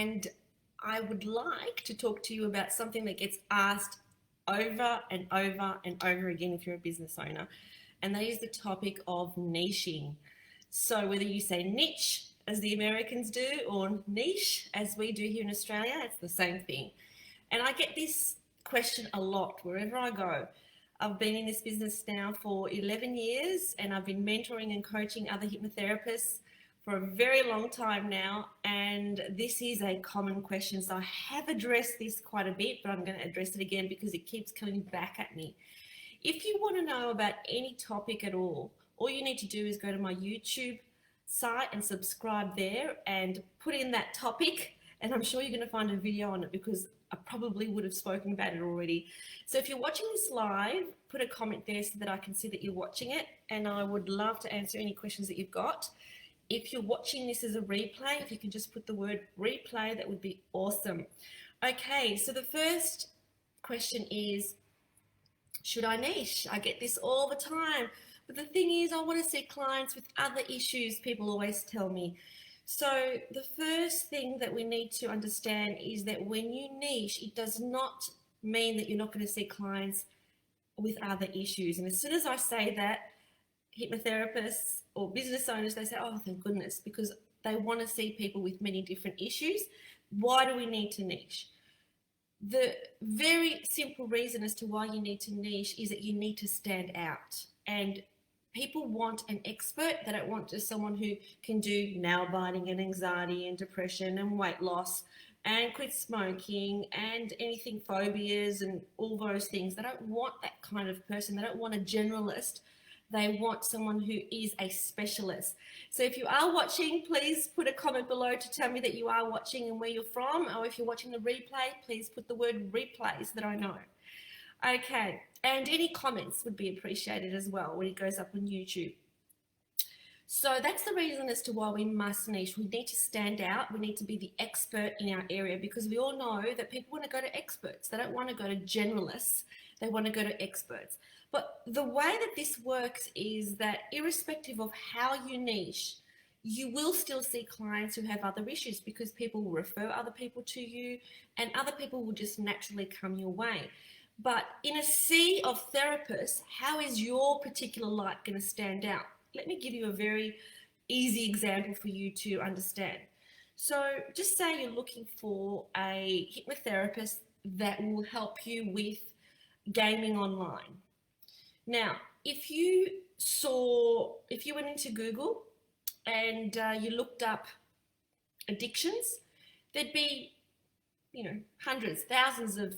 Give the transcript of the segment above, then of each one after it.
and I would like to talk to you about something that gets asked over and over and over again if you're a business owner, and that is the topic of niching. So whether you say niche as the Americans do or niche as we do here in Australia, it's the same thing. And I get this question a lot wherever I go. I've been in this business now for 11 years, and I've been mentoring and coaching other hypnotherapists for a very long time now, and this is a common question. So I have addressed this quite a bit, but I'm going to address it again because it keeps coming back at me. If you want to know about any topic at all you need to do is go to my YouTube site and subscribe there and put in that topic, and I'm sure you're going to find a video on it because I probably would have spoken about it already. So if you're watching this live, put a comment there so that I can see that you're watching it, and I would love to answer any questions that you've got. If you're watching this as a replay, if you can just put the word replay, that would be awesome. Okay, so the first question is, should I niche? I get this all the time. But the thing is, I want to see clients with other issues, people always tell me. So the first thing that we need to understand is that when you niche, it does not mean that you're not going to see clients with other issues. And as soon as I say that, hypnotherapists or business owners, they say, oh, thank goodness, because they want to see people with many different issues. Why do we need to niche? The very simple reason as to why you need to niche is that you need to stand out. And people want an expert. They don't want just someone who can do nail biting and anxiety and depression and weight loss and quit smoking and anything phobias and all those things. They don't want that kind of person. They don't want a generalist. They want someone who is a specialist. So if you are watching, please put a comment below to tell me that you are watching and where you're from. Or if you're watching the replay, please put the word replay so that I know. Okay, and any comments would be appreciated as well when it goes up on YouTube. So that's the reason as to why we must niche. We need to stand out. We need to be the expert in our area, because we all know that people want to go to experts. They don't want to go to generalists. They want to go to experts. But the way that this works is that irrespective of how you niche, you will still see clients who have other issues, because people will refer other people to you and other people will just naturally come your way. But in a sea of therapists, how is your particular light going to stand out? Let me give you a very easy example for you to understand. So just say you're looking for a hypnotherapist that will help you with gaming online. Now, if you went into Google and you looked up addictions, there'd be, hundreds, thousands of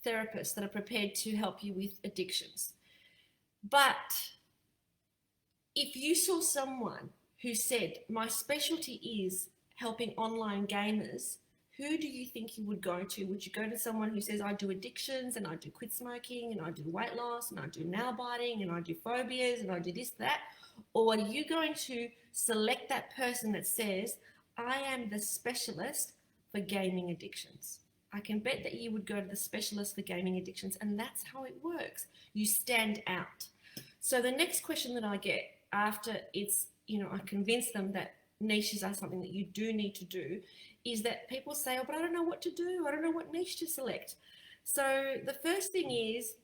therapists that are prepared to help you with addictions. But if you saw someone who said, my specialty is helping online gamers, who do you think you would go to? Would you go to someone who says, I do addictions and I do quit smoking and I do weight loss and I do nail biting and I do phobias and I do this, that? Or are you going to select that person that says, I am the specialist for gaming addictions? I can bet that you would go to the specialist for gaming addictions, and that's how it works. You stand out. So the next question that I get after I convince them that niches are something that you do need to do, is that people say, oh, but I don't know what to do. I don't know what niche to select. So the first thing is,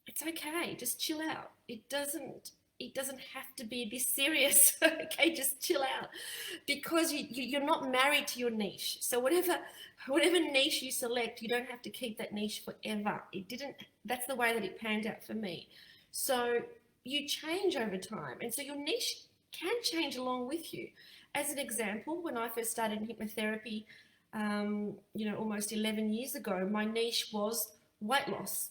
it's okay. Just chill out. It doesn't have to be this serious. Okay, just chill out, because you're not married to your niche. So whatever niche you select, you don't have to keep that niche forever. That's the way that it panned out for me. So you change over time, and so your niche can change along with you. As an example, when I first started in hypnotherapy, almost 11 years ago, my niche was weight loss.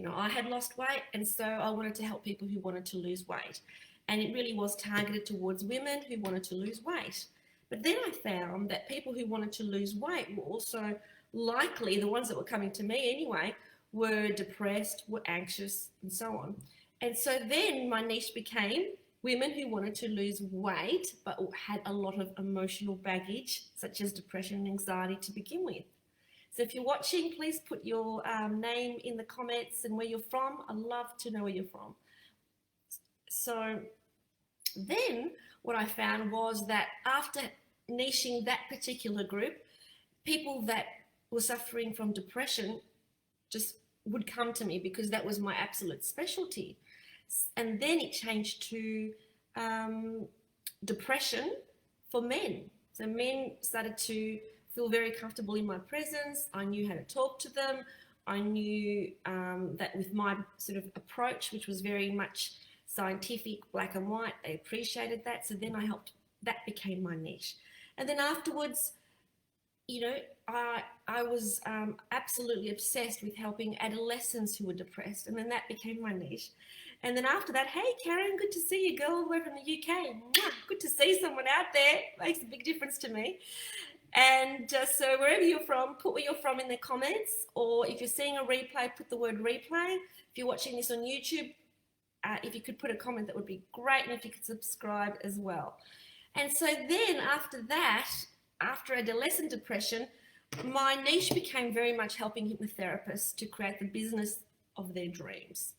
I had lost weight, and so I wanted to help people who wanted to lose weight. And it really was targeted towards women who wanted to lose weight. But then I found that people who wanted to lose weight were also likely, the ones that were coming to me anyway, were depressed, were anxious, and so on. And so then my niche became women who wanted to lose weight but had a lot of emotional baggage, such as depression and anxiety to begin with. So if you're watching, please put your name in the comments and where you're from. I'd love to know where you're from. So then what I found was that after niching that particular group, people that were suffering from depression just would come to me because that was my absolute specialty. And then it changed to depression for men. So men started to feel very comfortable in my presence. I knew how to talk to them. I knew that with my sort of approach, which was very much scientific, black and white, they appreciated that. So then I helped, that became my niche. And then afterwards, you know, I was absolutely obsessed with helping adolescents who were depressed. And then that became my niche. And then after that, hey, Karen, good to see you, girl, all the way from the UK. Good to see someone out there. Makes a big difference to me. And so wherever you're from, put where you're from in the comments, or if you're seeing a replay, put the word replay. If you're watching this on YouTube, if you could put a comment, that would be great. And if you could subscribe as well. And so then after that, after adolescent depression, my niche became very much helping hypnotherapists to create the business of their dreams.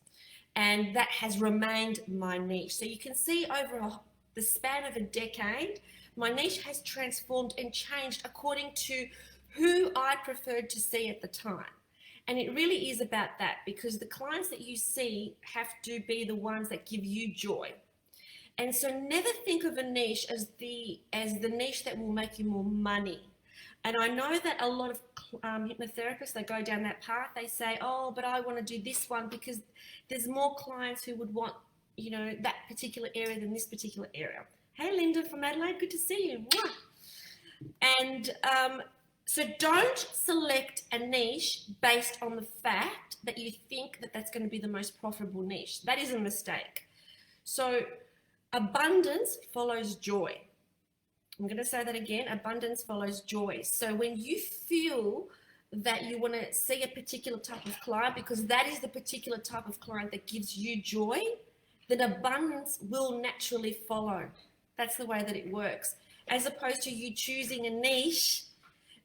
And that has remained my niche. So you can see over the span of a decade, my niche has transformed and changed according to who I preferred to see at the time. And it really is about that, because the clients that you see have to be the ones that give you joy. And so never think of a niche as the niche that will make you more money. And I know that a lot of hypnotherapists that go down that path, they say, oh, but I want to do this one because there's more clients who would want, you know, that particular area than this particular area. Hey, Linda from Adelaide, good to see you. And so don't select a niche based on the fact that you think that that's going to be the most profitable niche. That is a mistake. So abundance follows joy. I'm going to say that again. Abundance follows joy. So when you feel that you want to see a particular type of client because that is the particular type of client that gives you joy, then abundance will naturally follow. That's the way that it works. As opposed to you choosing a niche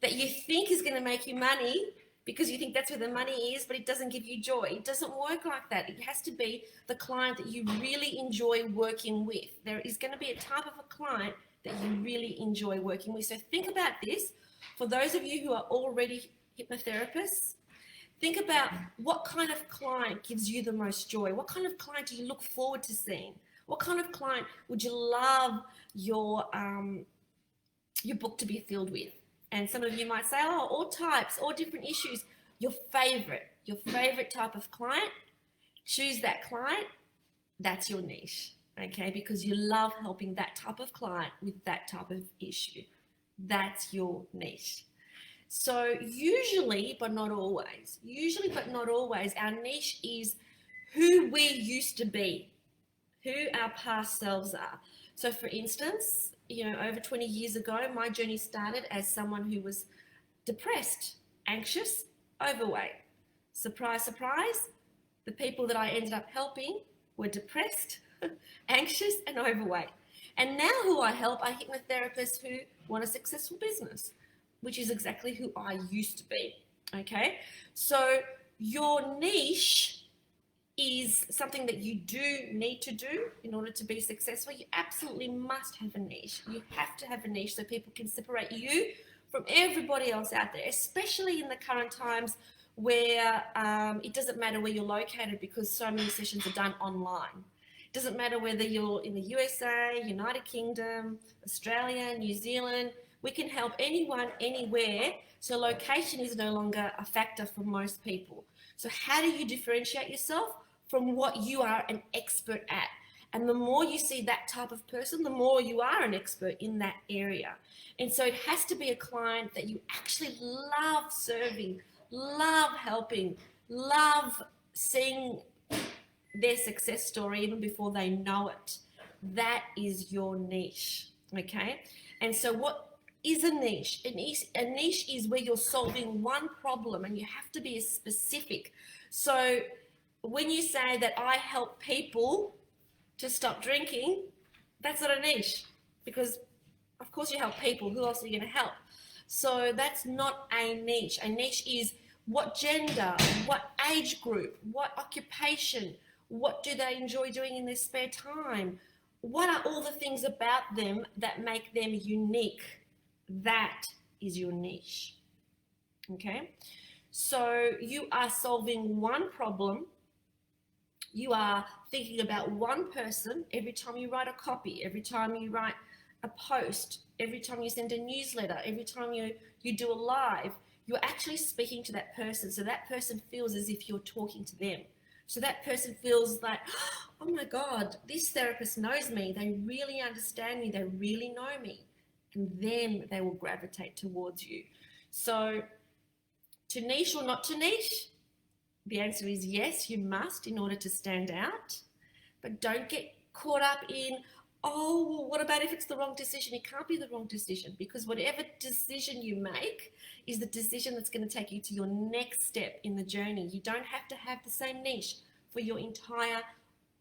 that you think is going to make you money because you think that's where the money is, but it doesn't give you joy. It doesn't work like that. It has to be the client that you really enjoy working with. There is going to be a type of a client that you really enjoy working with. So think about this. For those of you who are already hypnotherapists, think about what kind of client gives you the most joy. What kind of client do you look forward to seeing? What kind of client would you love your book to be filled with? And some of you might say, oh, all types, all different issues. Your favorite type of client, choose that client. That's your niche. Okay, because you love helping that type of client with that type of issue. That's your niche. So usually, but not always, our niche is who we used to be, who our past selves are. So for instance, you know, over 20 years ago, my journey started as someone who was depressed, anxious, overweight. Surprise, surprise, the people that I ended up helping were depressed, anxious and overweight. And now who I help are hypnotherapists who want a successful business, which is exactly who I used to be. Okay, so your niche is something that you do need to do in order to be successful. You absolutely must have a niche. You have to have a niche so people can separate you from everybody else out there, especially in the current times where it doesn't matter where you're located because so many sessions are done online. It doesn't matter whether you're in the USA, United Kingdom, Australia, New Zealand. We can help anyone, anywhere. So location is no longer a factor for most people. So how do you differentiate yourself from what you are an expert at? And the more you see that type of person, the more you are an expert in that area. And so it has to be a client that you actually love serving, love helping, love seeing their success story even before they know it. That is your niche, okay? And so what is a niche? A niche is where you're solving one problem and you have to be specific. So when you say that I help people to stop drinking, that's not a niche because of course you help people. Who else are you going to help? So that's not a niche. A niche is what gender, what age group, what occupation, what do they enjoy doing in their spare time? What are all the things about them that make them unique? That is your niche. Okay, so you are solving one problem. You are thinking about one person every time you write a copy, every time you write a post, every time you send a newsletter, every time you do a live. You're actually speaking to that person, so that person feels as if you're talking to them. So that person feels like, oh my God, this therapist knows me. They really understand me. They really know me. And then they will gravitate towards you. So to niche or not to niche? The answer is yes, you must in order to stand out. But don't get caught up in, oh, well, what about if it's the wrong decision? It can't be the wrong decision, because whatever decision you make is the decision that's going to take you to your next step in the journey. You don't have to have the same niche for your entire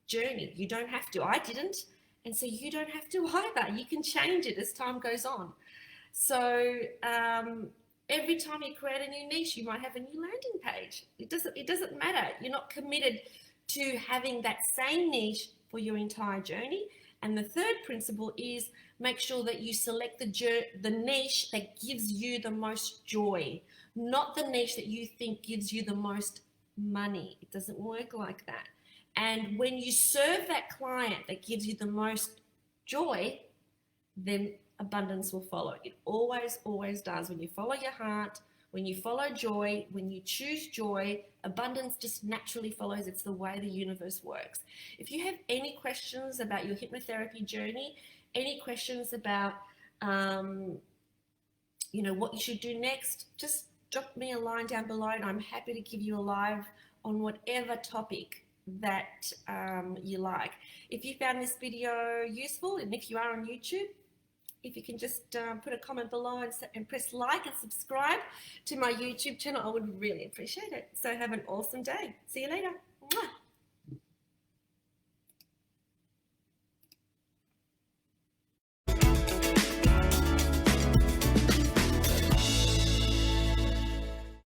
journey. You don't have to. I didn't. And so you don't have to either. You can change it as time goes on. So every time you create a new niche, you might have a new landing page. It doesn't matter. You're not committed to having that same niche for your entire journey. And the third principle is make sure that you select the niche that gives you the most joy, not the niche that you think gives you the most money. It doesn't work like that. And when you serve that client that gives you the most joy, then abundance will follow. It always, always does. When you follow your heart, when you follow joy, when you choose joy, abundance just naturally follows. It's the way the universe works. If you have any questions about your hypnotherapy journey, any questions about, what you should do next, just drop me a line down below and I'm happy to give you a live on whatever topic that you like. If you found this video useful, and if you are on YouTube, if you can just put a comment below and press like and subscribe to my YouTube channel, I would really appreciate it. So have an awesome day. See you later. Mwah.